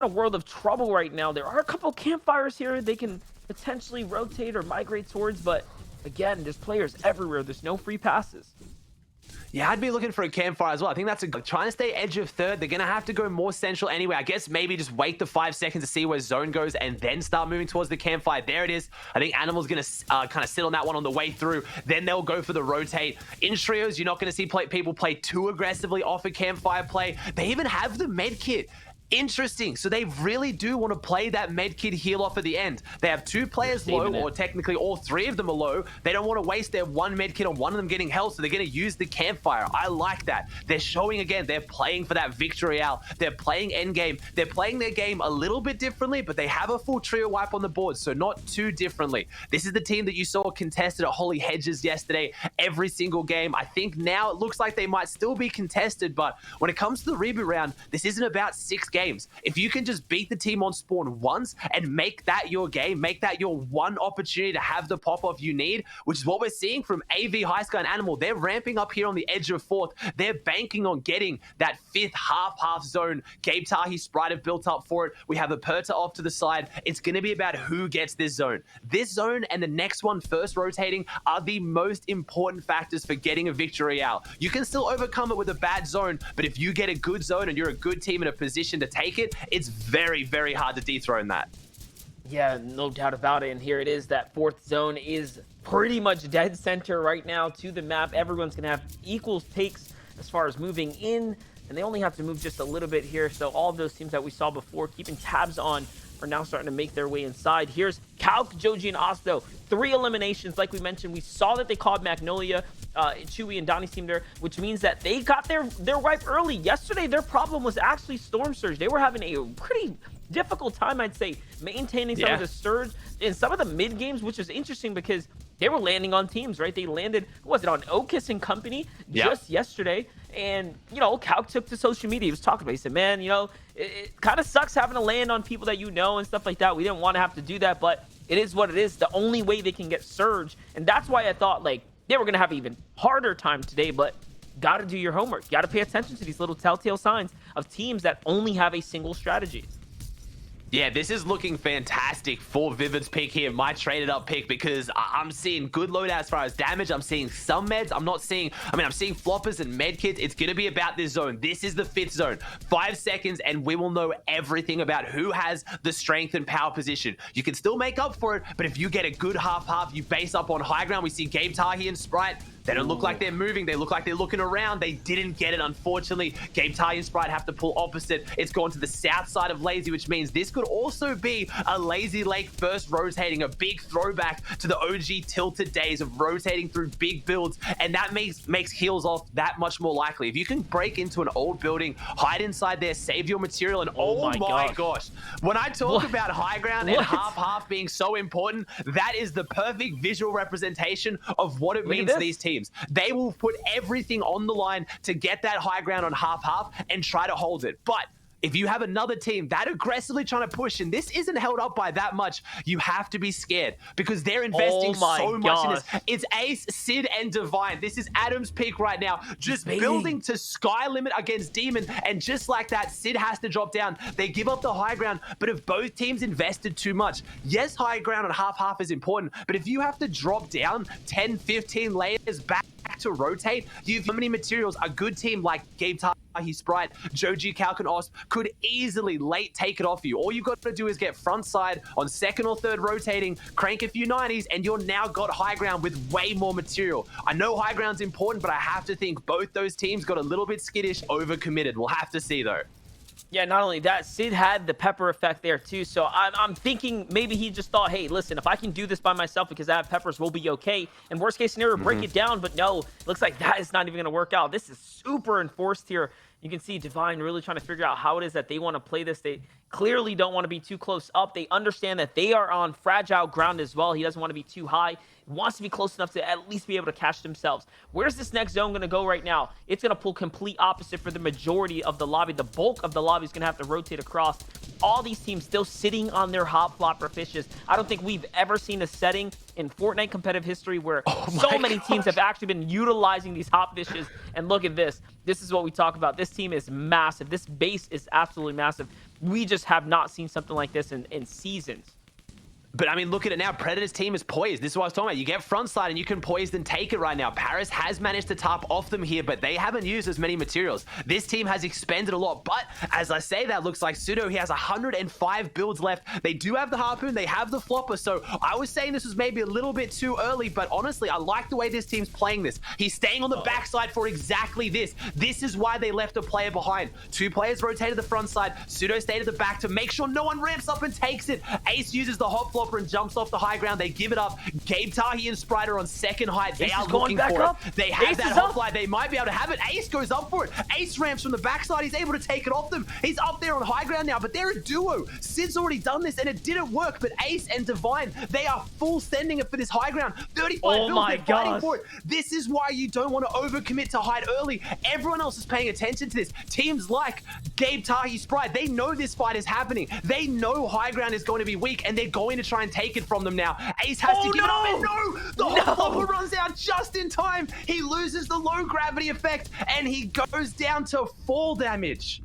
a world of trouble right now. There are a couple campfires here they can potentially rotate or migrate towards, but again, there's players everywhere. There's no free passes. Yeah, I'd be looking for a campfire as well. I think that's trying to stay edge of third. They're going to have to go more central anyway. I guess maybe just wait the 5 seconds to see where zone goes and then start moving towards the campfire. There it is. I think Animal's going to kind of sit on that one on the way through. Then they'll go for the rotate. In trios, you're not going to see people play too aggressively off a campfire play. They even have the med kit. Interesting. So they really do want to play that medkit heal off at the end. They have 2 players low, or technically all 3 of them are low. They don't want to waste their 1 medkit on one of them getting health, so they're going to use the campfire. I like that. They're showing again, they're playing for that victory out. They're playing endgame. They're playing their game a little bit differently, but they have a full trio wipe on the board, so not too differently. This is the team that you saw contested at Holy Hedges yesterday, every single game. I think now it looks like they might still be contested, but when it comes to the reboot round, this isn't about 6 games. If you can just beat the team on spawn once and make that your game, make that your one opportunity to have the pop-off you need, which is what we're seeing from AV, High Sky, and Animal. They're ramping up here on the edge of 4th. They're banking on getting that 5th half zone. Gabe, Tahi, Sprite have built up for it. We have a Perta off to the side. It's going to be about who gets this zone. This zone and the next one first rotating are the most important factors for getting a victory out. You can still overcome it with a bad zone, but if you get a good zone and you're a good team in a position to take it, it's very, very hard to dethrone that. Yeah, no doubt about it. And here it is. That 4th zone is pretty much dead center right now to the map. Everyone's going to have equal takes as far as moving in, and they only have to move just a little bit here. So all of those teams that we saw before, keeping tabs on, are now starting to make their way inside. Here's Calc, Joji, and Osto. 3 eliminations. Like we mentioned, we saw that they called Magnolia, Chewy, and Donnie's team there, which means that they got their wipe early. Yesterday, their problem was actually Storm Surge. They were having a pretty difficult time, I'd say, maintaining some of the Surge in some of the mid games, which is interesting because they were landing on teams, right? They landed, was it on Okis and company just yesterday? And, you know, Calc took to social media. He was talking about it. He said, man, you know, it kind of sucks having to land on people that you know and stuff like that. We didn't want to have to do that, but it is what it is. The only way they can get Surge. And that's why I thought, like, they were going to have an even harder time today, but got to do your homework. Got to pay attention to these little telltale signs of teams that only have a single strategy. Yeah, this is looking fantastic for Vivid's pick here, my traded up pick, because I'm seeing good loadout as far as damage. I'm seeing some meds. I'm seeing floppers and med kits. It's going to be about this zone. This is the 5th zone. 5 seconds and we will know everything about who has the strength and power position. You can still make up for it, but if you get a good half, you base up on high ground. We see Gabe, Tahi, and Sprite. They don't look like they're moving. They look like they're looking around. They didn't get it, unfortunately. Gabe, Tahi, and Sprite have to pull opposite. It's gone to the south side of Lazy, which means this could also be a Lazy Lake first rotating, a big throwback to the OG tilted days of rotating through big builds, and that makes heals off that much more likely. If you can break into an old building, hide inside there, save your material, and oh my gosh. When I talk about high ground and half being so important, that is the perfect visual representation of what it means to these teams. They will put everything on the line to get that high ground on half and try to hold it. But if you have another team that aggressively trying to push, and this isn't held up by that much, you have to be scared because they're investing so much in this. It's Ace, Sid, and Divine. This is Adam's pick right now. Just building to sky limit against Demon, and just like that, Sid has to drop down. They give up the high ground, but if both teams invested too much, yes, high ground on half is important, but if you have to drop down 10, 15 layers back to rotate, you have so many materials. A good team like Gabe, Tahi, Sprite, Joji, Calc, and Osp could easily late take it off you. All you've got to do is get front side on 2nd or 3rd rotating, crank a few 90s, and you're now got high ground with way more material. I know high ground's important, but I have to think both those teams got a little bit skittish, overcommitted. We'll have to see, though. Yeah, not only that, Sid had the pepper effect there too. So I'm thinking maybe he just thought, hey, listen, if I can do this by myself because I have peppers, we'll be okay. And worst case scenario, break it down. But no, looks like that is not even going to work out. This is super enforced here. You can see Divine really trying to figure out how it is that they want to play this. They clearly don't want to be too close up. They understand that they are on fragile ground as well. He doesn't want to be too high. He wants to be close enough to at least be able to catch themselves. Where's this next zone going to go right now? It's going to pull complete opposite for the majority of the lobby. The bulk of the lobby is going to have to rotate across. All these teams still sitting on their hop flopper fishes. I don't think we've ever seen a setting in Fortnite competitive history where so many teams have actually been utilizing these hop fishes. And look at this. This is what we talk about. This team is massive. This base is absolutely massive. we just have not seen something like this in seasons. But I mean, look at it now. Predator's team is poised. This is what I was talking about. You get frontside and you can poised and take it right now. Paris has managed to top off them here, but they haven't used as many materials. This team has expended a lot. But as I say, that looks like Pseudo. He has 105 builds left. They do have the Harpoon. They have the Flopper. So I was saying this was maybe a little bit too early, but honestly, I like the way this team's playing this. He's staying on the backside for exactly this. This is why they left a player behind. 2 players rotated the front side. Pseudo stayed at the back to make sure no one ramps up and takes it. Ace uses the hot flopper and jumps off the high ground. They give it up. Gabe, Tahi, and Sprite are on second height. They are looking for it. They have that hot fly. They might be able to have it. Ace goes up for it. Ace ramps from the backside. He's able to take it off them. He's up there on high ground now, but they're a duo. Sid's already done this, and it didn't work, but Ace and Divine, they are full sending it for this high ground. 35 builds, they're fighting for it. This is why you don't want to overcommit to hide early. Everyone else is paying attention to this. Teams like Gabe, Tahi, Sprite, they know this fight is happening. They know high ground is going to be weak, and they're going to try and take it from them now. Ace has to give it up, and the hot flopper runs out just in time. He loses the low gravity effect, and he goes down to fall damage.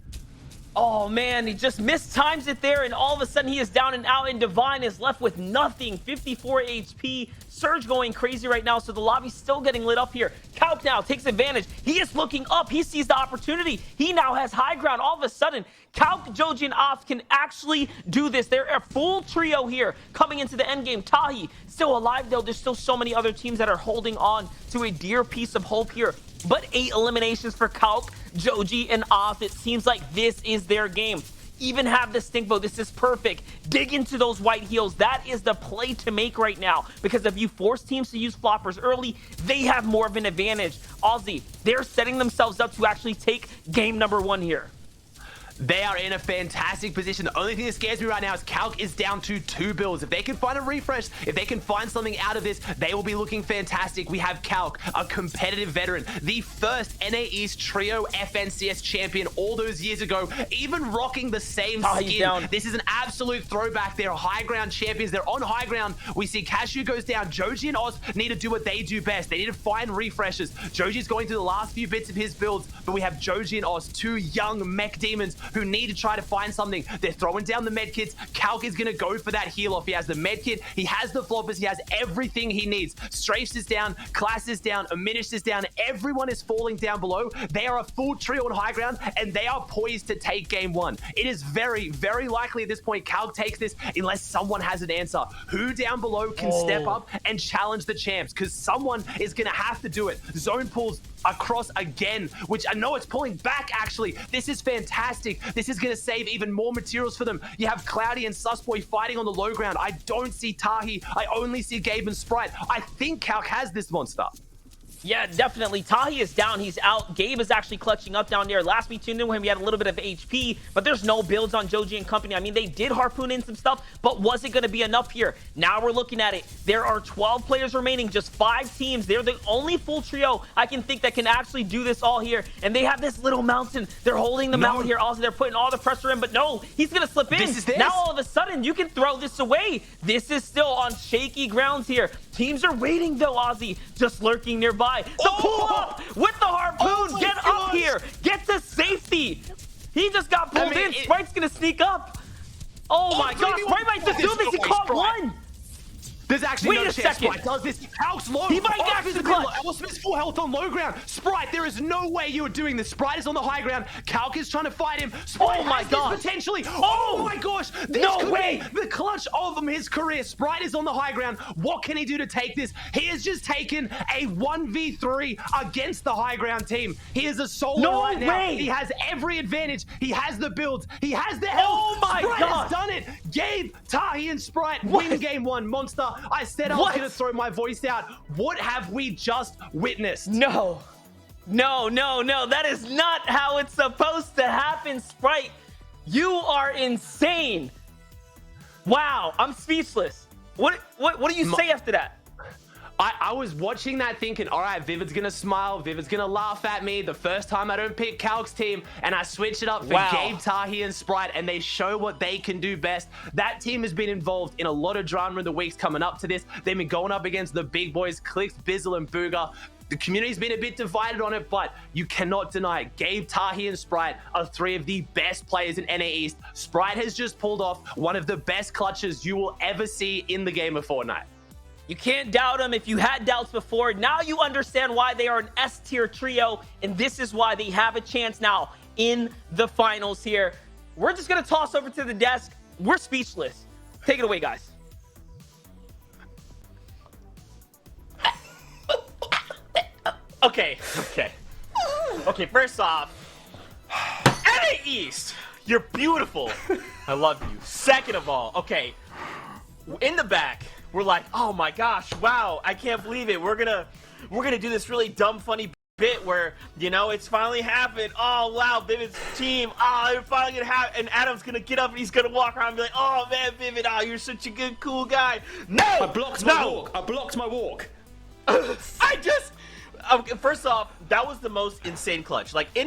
Oh man, he just mistimes it there, and all of a sudden he is down and out, and Divine is left with nothing. 54 HP. Surge going crazy right now, so the lobby's still getting lit up here. Calc now takes advantage. He is looking up. He sees the opportunity. He now has high ground. All of a sudden, Calc, Joji, and Off can actually do this. They're a full trio here coming into the end game. Tahi still alive, though. There's still so many other teams that are holding on to a dear piece of hope here. But 8 eliminations for Calc, Joji, and Off. It seems like this is their game. Even have the stink bow. This is perfect. Dig into those white heels. That is the play to make right now, because if you force teams to use floppers early, they have more of an advantage. Aussie, they're setting themselves up to actually take game number 1 here. They are in a fantastic position. The only thing that scares me right now is Calc is down to 2 builds. If they can find a refresh, if they can find something out of this, they will be looking fantastic. We have Calc, a competitive veteran, the first NAE's trio FNCS champion all those years ago, even rocking the same skin. Down. This is an absolute throwback. They're high ground champions. They're on high ground. We see Cashew goes down. Joji and Oz need to do what they do best. They need to find refreshes. Joji's going through the last few bits of his builds, but we have Joji and Oz, 2 young mech demons who need to try to find something. They're throwing down the med kits. Calc is going to go for that heal off. He has the med kit. He has the floppers. He has everything he needs. Strafes is down. Class is down. Aminish is down. Everyone is falling down below. They are a full trio on high ground, and they are poised to take game 1. It is very, very likely at this point Calc takes this unless someone has an answer. Who down below can step up and challenge the champs? Because someone is going to have to do it. Zone pulls across again, which I know it's pulling back actually. This is fantastic. This is going to save even more materials for them. You have Cloudy and Susboy fighting on the low ground. I don't see Tahi. I only see Gabe and Sprite. I think Calc has this monster. Yeah, definitely. Tahi is down. He's out. Gabe is actually clutching up down there. Last we tuned in with him, he had a little bit of HP, but there's no builds on Joji and company. I mean, they did harpoon in some stuff, but was it going to be enough here? Now we're looking at it. There are 12 players remaining, just 5 teams. They're the only full trio I can think that can actually do this all here, and they have this little mountain. They're holding the mountain here. Also, they're putting all the pressure in, but no, he's going to slip in. Now all of a sudden, you can throw this away. This is still on shaky grounds here. Teams are waiting, though, Ozzy, just lurking nearby. The pull up with the harpoon. Get up here. Get to safety. He just got pulled in. Sprite's going to sneak up. Oh my gosh. Sprite might just do this. He caught one. There's actually no chance second. Sprite does this. Calc's low. He might actually clutch. Smith's full health on low ground. Sprite, there is no way you are doing this. Sprite is on the high ground. Calc is trying to fight him. Sprite has this potentially. Oh my gosh. This could be the clutch of his career. Sprite is on the high ground. What can he do to take this? He has just taken a 1v3 against the high ground team. He is a solo right now. He has every advantage. He has the builds. He has the health. Oh my Sprite God. has done it. Gabe, Tahi, and Sprite win game 1. Monster. I said I was going to throw my voice out. What have we just witnessed? No. That is not how it's supposed to happen, Sprite. You are insane. Wow, I'm speechless. What do you say after that? I was watching that thinking, all right, Vivid's going to smile. Vivid's going to laugh at me the first time I don't pick Calc's team, and I switch it up for Gabe, Tahi, and Sprite, and they show what they can do best. That team has been involved in a lot of drama in the weeks coming up to this. They've been going up against the big boys, Clicks, Bizzle, and Booger. The community's been a bit divided on it, but you cannot deny it. Gabe, Tahi, and Sprite are three of the best players in NA East. Sprite has just pulled off one of the best clutches you will ever see in the game of Fortnite. You can't doubt them. If you had doubts before, now you understand why they are an S-tier trio, and this is why they have a chance now in the finals here. We're just going to toss over to the desk. We're speechless. Take it away, guys. Okay. First off, NA East, you're beautiful. I love you. Second of all, okay, in the back, we're like, oh my gosh, wow, I can't believe it. We're gonna do this really dumb, funny bit where, you know, it's finally happened. Oh wow, Vivid's team. Oh, they're finally gonna have, and Adam's gonna get up and he's gonna walk around and be like, oh man, Vivid, oh, you're such a good, cool guy. No, I blocked my walk. First off, that was the most insane clutch. Like, in